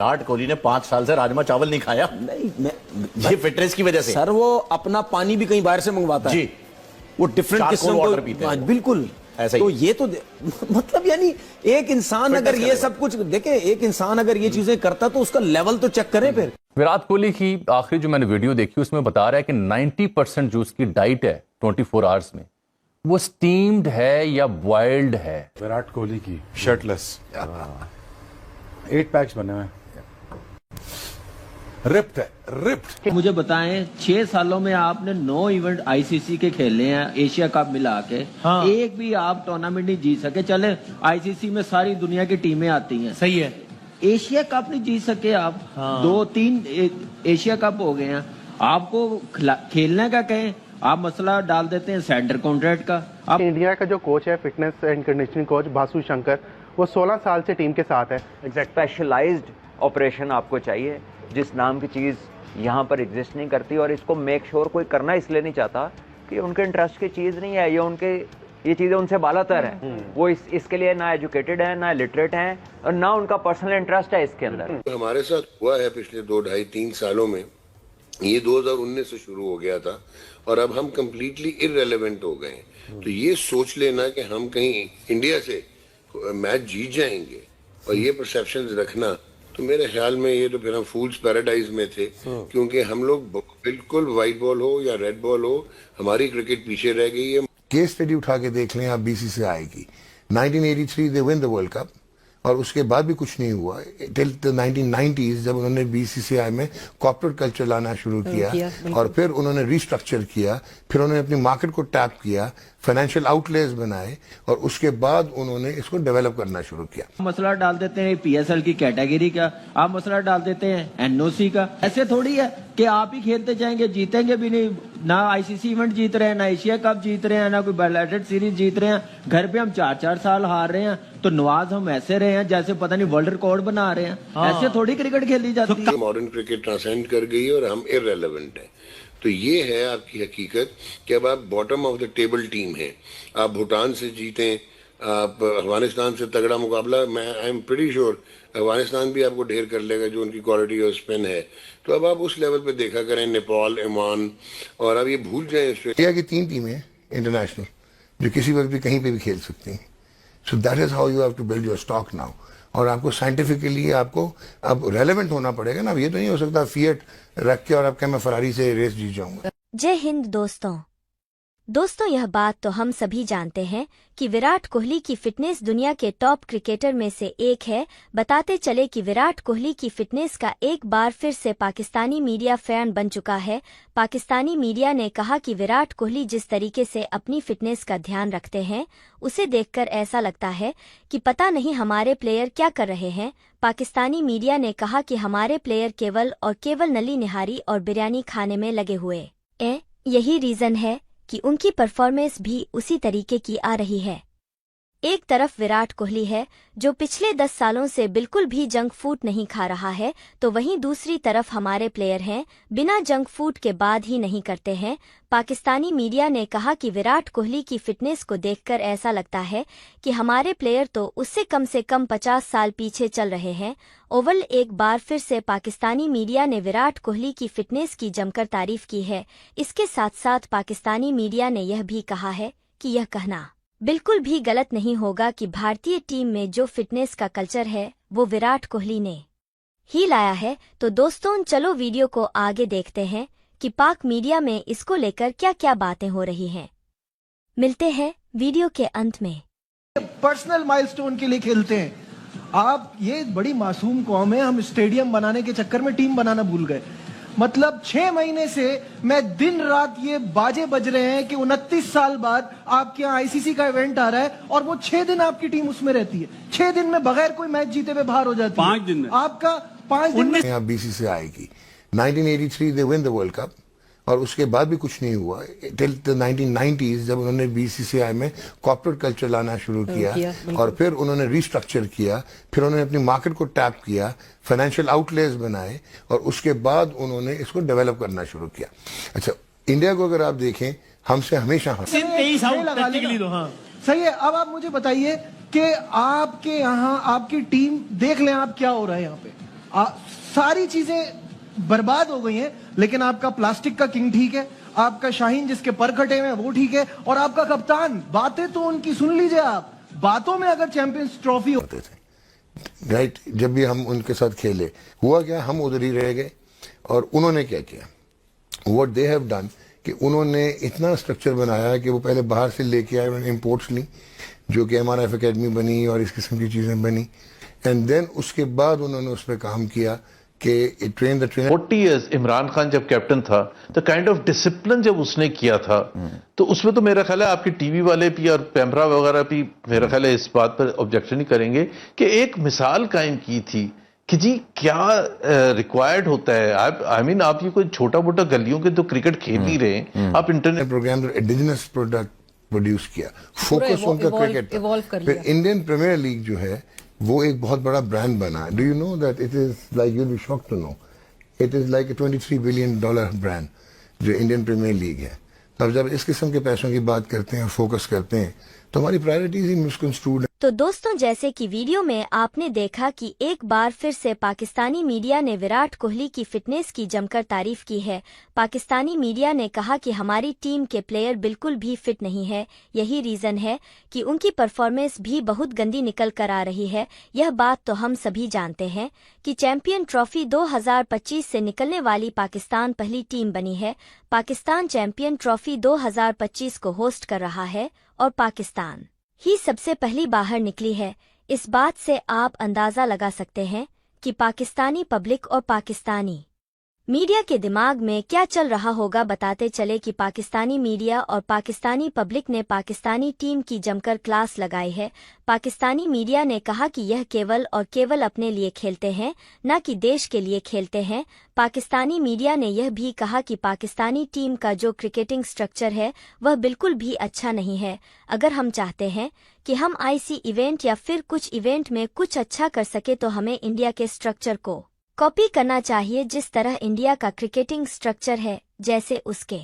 विराट कोहली ने 5 साल से राजमा चावल नहीं खाया। नहीं, ये फिटनेस की वजह से। सर वो अपना पानी भी कहीं बाहर से मंगवाता है जी, वो डिफरेंट किस्म वाटर पीते हैं। बिल्कुल ऐसा ही। तो ये तो मतलब यानी एक इंसान अगर ये सब कुछ देखे, एक इंसान अगर ये चीजें करता तो उसका लेवल तो चेक करें फिर। विराट कोहली की आखिरी जो मैंने वीडियो देखी उसमें बता रहा है कि 90% जो उसकी डाइट है 24 आवर्स में वो स्टीम्ड है या बॉइल्ड है। विराट कोहली की शर्टलेस 8 पैक्स बने हुए हैं, रिप्ड है, रिप्ड। मुझे बताएं 6 सालों में आपने 9 इवेंट आईसीसी के खेले हैं, एशिया कप मिला के। हाँ। एक भी आप टूर्नामेंट नहीं जीत सके। चले आईसीसी में सारी दुनिया की टीमें आती हैं, सही है, एशिया कप नहीं जीत सके आप। हाँ। 2-3 एशिया कप हो गए हैं, आपको खेलने का कहें आप मसला डाल देते हैं सेंटर कॉन्ट्रैक्ट का। आप इंडिया का जो कोच है fitness and conditioning coach Basu Shankar, वो 16 साल से टीम के साथ है। स्पेशलाइज्ड ऑपरेशन आपको चाहिए जिस नाम की चीज़ यहाँ पर एग्जिस्ट नहीं करती, और इसको मेक श्योर कोई करना इसलिए नहीं चाहता कि उनके इंटरेस्ट की चीज़ नहीं है, ये चीज़ें उनसे बालातर हैं। वो इसके लिए ना एजुकेटेड है, ना लिटरेट हैं, और ना उनका पर्सनल इंटरेस्ट है इसके अंदर। हमारे साथ हुआ है पिछले 2-2.5-3 सालों में, ये 2019 से शुरू हो गया था और अब हम कंप्लीटली इररेलेवेंट हो गए। तो ये सोच लेना कि हम कहीं इंडिया से मैच जीत जाएंगे और ये परसेप्शंस रखना, तो मेरे ख्याल में ये तो फिर हम फूल्स पैराडाइज में थे, क्योंकि हम लोग बिल्कुल वाइट बॉल हो या रेड बॉल हो, हमारी क्रिकेट पीछे रह गई है। केस स्टडी उठा के देख लें आप बीसीसीआई की, 1983 they win the world cup और उसके बाद भी कुछ नहीं हुआ टिल द 1990s जब उन्होंने बीसीसीआई में कॉर्पोरेट कल्चर लाना शुरू किया और फिर उन्होंने रिस्ट्रक्चर किया, फिर उन्होंने अपनी मार्केट को टैप किया, फाइनेंशियल आउटलेज बनाए और उसके बाद उन्होंने इसको डेवलप करना शुरू किया। मसला डाल देते हैं पीएसएल की कैटेगरी का, आप मसला डाल देते हैं एनओसी का। ऐसे थोड़ी है कि आप ही खेलते जाएंगे, जीतेंगे भी नहीं, ना आईसीसी इवेंट जीत रहे हैं, ना एशिया कप जीत रहे हैं, ना कोई बैलेटेड सीरीज जीत रहे हैं, घर पे हम 4-4 साल हार रहे हैं, तो नवाज हम ऐसे रहे हैं जैसे पता नहीं वर्ल्ड रिकॉर्ड बना रहे हैं। ऐसे थोड़ी क्रिकेट खेली जाती है। मॉडर्न क्रिकेट ट्रांसेंड कर गई है और हम इररेलेवेंट हैं। तो ये है आपकी हकीकत कि अब आप bottom of the table team है। आप भूटान से जीतें, आप अफगानिस्तान से तगड़ा मुकाबला, मैं I am pretty sure Afghanistan भी आपको ढेर कर लेगा जो उनकी क्वालिटी और स्पिन है। तो अब आप उस लेवल पे देखा करें नेपाल, ओमान, और अब ये भूल जाएं इंडिया की 3 टीमें इंटरनेशनल जो किसी वक्त भी कहीं पे भी खेल सकती हैं। So that is how you have to build your stock now. और आपको साइंटिफिकली आपको अब रेलेवेंट होना पड़ेगा ना। ये तो नहीं हो सकता फिएट रख के और अब क्या मैं फरारी से रेस जीत जाऊंगा। जय हिंद दोस्तों, यह बात तो हम सभी जानते हैं कि विराट कोहली की फिटनेस दुनिया के टॉप क्रिकेटर में से एक है। बताते चले कि विराट कोहली की फिटनेस का एक बार फिर से पाकिस्तानी मीडिया फैन बन चुका है। पाकिस्तानी मीडिया ने कहा कि विराट कोहली जिस तरीके से अपनी फिटनेस का ध्यान रखते हैं उसे देखकर ऐसा लगता है कि पता नहीं हमारे प्लेयर क्या कर रहे हैं। पाकिस्तानी मीडिया ने कहा कि हमारे प्लेयर केवल और केवल नली निहारी और बिरयानी खाने में लगे हुए हैं। यही रीजन है कि उनकी परफॉर्मेंस भी उसी तरीके की आ रही है। एक तरफ विराट कोहली है जो पिछले 10 सालों से बिल्कुल भी जंक फूड नहीं खा रहा है, तो वहीं दूसरी तरफ हमारे प्लेयर हैं बिना जंक फूड के बाद ही नहीं करते हैं। पाकिस्तानी मीडिया ने कहा कि विराट कोहली की फिटनेस को देखकर ऐसा लगता है कि हमारे प्लेयर तो उससे कम 50 साल पीछे चल रहे हैं। ओवल एक बार फिर से पाकिस्तानी मीडिया ने विराट कोहली की फिटनेस की जमकर तारीफ की है। इसके साथ साथ पाकिस्तानी मीडिया ने यह भी कहा है कि यह कहना बिल्कुल भी गलत नहीं होगा कि भारतीय टीम में जो फिटनेस का कल्चर है वो विराट कोहली ने ही लाया है। तो दोस्तों चलो वीडियो को आगे देखते हैं कि पाक मीडिया में इसको लेकर क्या क्या बातें हो रही हैं। मिलते हैं वीडियो के अंत में। पर्सनल माइलस्टोन के लिए खेलते हैं आप। ये बड़ी मासूम कौम है, हम स्टेडियम बनाने के चक्कर में टीम बनाना भूल गए। मतलब 6 महीने से मैं दिन रात ये बाजे बज रहे हैं कि 29 साल बाद आपके यहाँ आईसीसी का इवेंट आ रहा है और वो 6 दिन आपकी टीम उसमें रहती है। 6 दिन में बगैर कोई मैच जीते हुए बाहर हो जाती है। 5 दिन में आपका 5 दिन में यहाँ बीसीसीआई की 1983 they win the world cup और उसके बाद भी कुछ नहीं हुआ टिल द 1990s जब उन्होंने बीसीसीआई में कॉर्पोरेट कल्चर लाना शुरू किया और फिर उन्होंने रिस्ट्रक्चर किया, फिर उन्होंने अपनी मार्केट को टैप किया, फाइनेंशियल आउटलेज बनाए और उसके बाद उन्होंने इसको डेवलप करना शुरू किया। अच्छा, इंडिया को अगर आप देखें हमसे हमेशा सही है। अब आप मुझे बताइए कि आपके यहाँ आपकी टीम देख लें आप क्या हो रहा है यहाँ पे। सारी चीजें बर्बाद हो गई हैं, लेकिन आपका प्लास्टिक का किंग ठीक है, आपका शाहीन जिसके पर कटे हुए हैं वो ठीक है, और आपका कप्तान, बातें तो उनकी सुन लीजिए आप, बातों में अगर चैंपियंस ट्रॉफी होते थे राइट। जब भी हम उनके साथ खेले हुआ क्या, हम उधर ही रह गए। और उन्होंने क्या किया, व्हाट दे हैव डन, कि उन्होंने इतना स्ट्रक्चर बनाया कि वो पहले बाहर से लेके आए, उन्होंने इम्पोर्ट्स ली जो कि MRF एकेडमी बनी और इस किस्म की चीज़ें बनी, एंड देन उसके बाद उन्होंने उस पर काम किया कि train the train. 40 years Imran Khan जब कैप्टन था, तो काइंड ऑफ डिसिप्लिन जब उसने किया था, तो उसमें तो मेरा ख्याल है आपकी टीवी वाले भी और पैमरा वगैरह भी मेरा ख्याल है इस बात पर ऑब्जेक्शन ही करेंगे कि एक मिसाल कायम की थी कि जी क्या रिक्वायर्ड होता है। आई मीन आप ये कोई छोटा मोटा गलियों के तो क्रिकेट खेल ही रहे हैं, आप internet program indigenous product produce किया, फोकस उनका क्रिकेट पर। फिर इंडियन प्रीमियर लीग जो है वो एक बहुत बड़ा ब्रांड बना। Do you know that it is like, you will be shocked to know, it is like $23 billion brand जो इंडियन प्रीमियर लीग है। तो अब जब इस किस्म के पैसों की बात करते हैं और फोकस करते हैं तो हमारी प्रायोरिटीज ही मिसकंस्ट्रूड है। तो दोस्तों, जैसे कि वीडियो में आपने देखा कि एक बार फिर से पाकिस्तानी मीडिया ने विराट कोहली की फिटनेस की जमकर तारीफ की है। पाकिस्तानी मीडिया ने कहा कि हमारी टीम के प्लेयर बिल्कुल भी फिट नहीं है, यही रीजन है कि उनकी परफॉर्मेंस भी बहुत गंदी निकल कर आ रही है। यह बात तो हम सभी जानते हैं कि चैंपियन ट्रॉफी 2025 से निकलने वाली पाकिस्तान पहली टीम बनी है। पाकिस्तान चैंपियन ट्रॉफी 2025 को होस्ट कर रहा है और पाकिस्तान ही सबसे पहली बाहर निकली है। इस बात से आप अंदाजा लगा सकते हैं कि पाकिस्तानी पब्लिक और पाकिस्तानी मीडिया के दिमाग में क्या चल रहा होगा। बताते चले कि पाकिस्तानी मीडिया और पाकिस्तानी पब्लिक ने पाकिस्तानी टीम की जमकर क्लास लगाई है। पाकिस्तानी मीडिया ने कहा कि यह केवल और केवल अपने लिए खेलते हैं, न कि देश के लिए खेलते हैं। पाकिस्तानी मीडिया ने यह भी कहा कि पाकिस्तानी टीम का जो क्रिकेटिंग स्ट्रक्चर है वह बिल्कुल भी अच्छा नहीं है। अगर हम चाहते हैं कि हम IC इवेंट या फिर कुछ इवेंट में कुछ अच्छा कर सके तो हमें इंडिया के स्ट्रक्चर को कॉपी करना चाहिए। जिस तरह इंडिया का क्रिकेटिंग स्ट्रक्चर है, जैसे उसके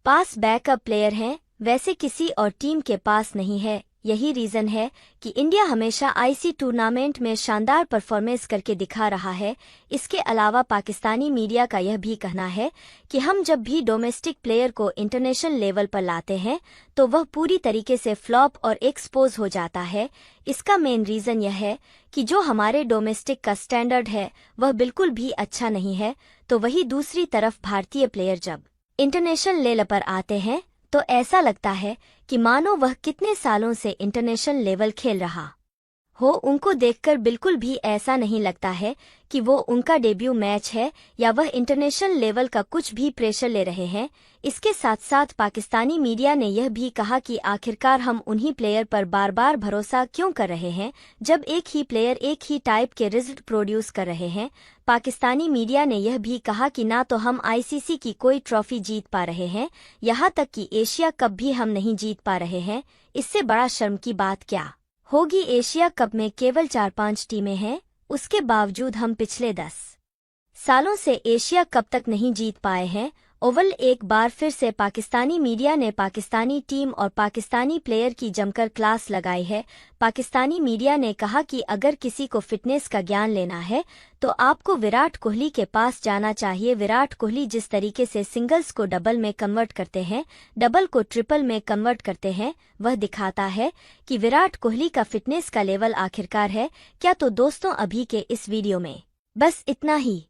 पास बैकअप प्लेयर हैं, वैसे किसी और टीम के पास नहीं है। यही रीजन है कि इंडिया हमेशा IC टूर्नामेंट में शानदार परफॉर्मेंस करके दिखा रहा है। इसके अलावा पाकिस्तानी मीडिया का यह भी कहना है कि हम जब भी डोमेस्टिक प्लेयर को इंटरनेशनल लेवल पर लाते हैं तो वह पूरी तरीके से फ्लॉप और एक्सपोज हो जाता है। इसका मेन रीजन यह है कि जो हमारे डोमेस्टिक का स्टैंडर्ड है वह बिल्कुल भी अच्छा नहीं है। तो वही दूसरी तरफ भारतीय प्लेयर जब इंटरनेशनल लेवल पर आते हैं तो ऐसा लगता है कि मानो वह कितने सालों से इंटरनेशनल लेवल खेल रहा हो। उनको देखकर बिल्कुल भी ऐसा नहीं लगता है कि वो उनका डेब्यू मैच है या वह इंटरनेशनल लेवल का कुछ भी प्रेशर ले रहे हैं। इसके साथ साथ पाकिस्तानी मीडिया ने यह भी कहा कि आखिरकार हम उन्हीं प्लेयर पर बार बार भरोसा क्यों कर रहे हैं जब एक ही प्लेयर एक ही टाइप के रिजल्ट प्रोड्यूस कर रहे हैं। पाकिस्तानी मीडिया ने यह भी कहा कि ना तो हम ICC की कोई ट्रॉफी जीत पा रहे हैं, यहाँ तक कि एशिया कप भी हम नहीं जीत पा रहे हैं। इससे बड़ा शर्म की बात क्या होगी। एशिया कप में केवल 4-5 टीमें हैं, उसके बावजूद हम पिछले 10 सालों से एशिया कप तक नहीं जीत पाए हैं। ओवल एक बार फिर से पाकिस्तानी मीडिया ने पाकिस्तानी टीम और पाकिस्तानी प्लेयर की जमकर क्लास लगाई है। पाकिस्तानी मीडिया ने कहा कि अगर किसी को फिटनेस का ज्ञान लेना है तो आपको विराट कोहली के पास जाना चाहिए। विराट कोहली जिस तरीके से सिंगल्स को डबल में कन्वर्ट करते हैं, डबल को ट्रिपल में कन्वर्ट करते हैं, वह दिखाता है कि विराट कोहली का फिटनेस का लेवल आखिरकार है क्या। तो दोस्तों, अभी के इस वीडियो में बस इतना ही।